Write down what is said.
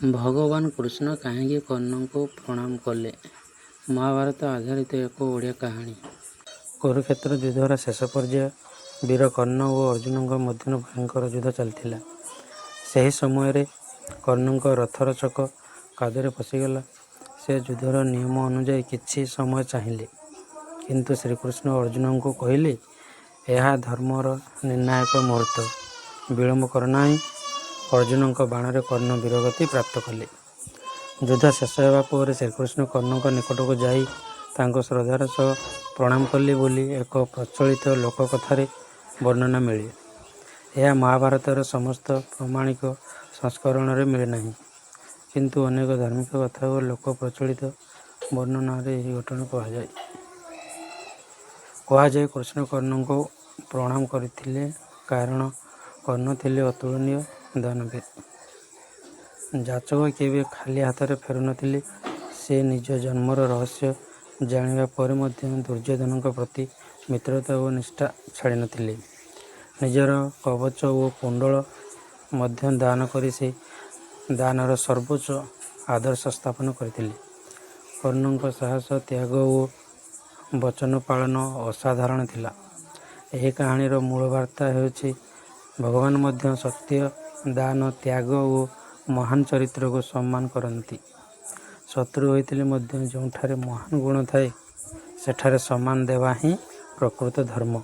ଭଗବାନ କୃଷ୍ଣ କାହିଁକି କର୍ଣ୍ଣଙ୍କୁ ପ୍ରଣାମ କଲେ? ମହାଭାରତ ଆଧାରିତ ଏକ ଓଡ଼ିଆ କାହାଣୀ। କୁରୁକ୍ଷେତ୍ର ଯୁଦ୍ଧର ଶେଷ ପର୍ଯ୍ୟାୟ। ବୀର କର୍ଣ୍ଣ ଓ ଅର୍ଜୁନଙ୍କ ମଧ୍ୟରେ ଭୟଙ୍କର ଯୁଦ୍ଧ ଚାଲିଥିଲା। ସେହି ସମୟରେ କର୍ଣ୍ଣଙ୍କ ରଥର ଚକ କାଦୁଅରେ ପଶିଗଲା। ସେ ଯୁଦ୍ଧର ନିୟମ ଅନୁଯାୟୀ କିଛି ସମୟ ଚାହିଁଲେ, କିନ୍ତୁ ଶ୍ରୀକୃଷ୍ଣ ଅର୍ଜୁନଙ୍କୁ କହିଲେ, ଏହା ଧର୍ମର ନିର୍ଣ୍ଣାୟକ ମୁହୂର୍ତ୍ତ, ବିଳମ୍ବ କର ନାହିଁ। ଅର୍ଜୁନଙ୍କ ବାଣରେ କର୍ଣ୍ଣ ବୀରଗତି ପ୍ରାପ୍ତ କଲେ। ଯୁଦ୍ଧ ଶେଷ ହେବା ପରେ ଶ୍ରୀକୃଷ୍ଣ କର୍ଣ୍ଣଙ୍କ ନିକଟକୁ ଯାଇ ତାଙ୍କୁ ଶ୍ରଦ୍ଧାର ସହ ପ୍ରଣାମ କଲେ ବୋଲି ଏକ ପ୍ରଚଳିତ ଲୋକକଥାରେ ବର୍ଣ୍ଣନା ମିଳେ। ଏହା ମହାଭାରତର ସମସ୍ତ ପ୍ରମାଣିକ ସଂସ୍କରଣରେ ମିଳେ ନାହିଁ, କିନ୍ତୁ ଅନେକ ଧାର୍ମିକ କଥା ଓ ଲୋକ ପ୍ରଚଳିତ ବର୍ଣ୍ଣନାରେ ଏହି ଘଟଣା କୁହାଯାଏ। କୃଷ୍ଣ କର୍ଣ୍ଣଙ୍କୁ ପ୍ରଣାମ କରିଥିଲେ କାରଣ କର୍ଣ୍ଣ ଥିଲେ ଅତୁଳନୀୟ ଦାନବୀର। ଯାଚକ କେବେ ଖାଲି ହାତରେ ଫେରୁନଥିଲେ। ସେ ନିଜ ଜନ୍ମର ରହସ୍ୟ ଜାଣିବା ପରେ ମଧ୍ୟ ଦୁର୍ଯ୍ୟୋଧନଙ୍କ ପ୍ରତି ମିତ୍ରତା ଓ ନିଷ୍ଠା ଛାଡ଼ିନଥିଲେ। ନିଜର କବଚ ଓ କୁଣ୍ଡଳ ମଧ୍ୟ ଦାନ କରି ସେ ଦାନର ସର୍ବୋଚ୍ଚ ଆଦର୍ଶ ସ୍ଥାପନ କରିଥିଲେ। କର୍ଣ୍ଣଙ୍କ ସାହସ, ତ୍ୟାଗ ଓ ବଚନ ପାଳନ ଅସାଧାରଣ ଥିଲା। ଏହି କାହାଣୀର ମୂଳ ବାର୍ତ୍ତା ହେଉଛି, ଭଗବାନ ମଧ୍ୟ ସତ୍ୟ, ଦାନ, ତ୍ୟାଗ ଓ ମହାନ ଚରିତ୍ରକୁ ସମ୍ମାନ କରନ୍ତି। ଶତ୍ରୁ ହୋଇଥିଲେ ମଧ୍ୟ ଯେଉଁଠାରେ ମହାନ ଗୁଣ ଥାଏ, ସେଠାରେ ସମ୍ମାନ ଦେବା ହିଁ ପ୍ରକୃତ ଧର୍ମ।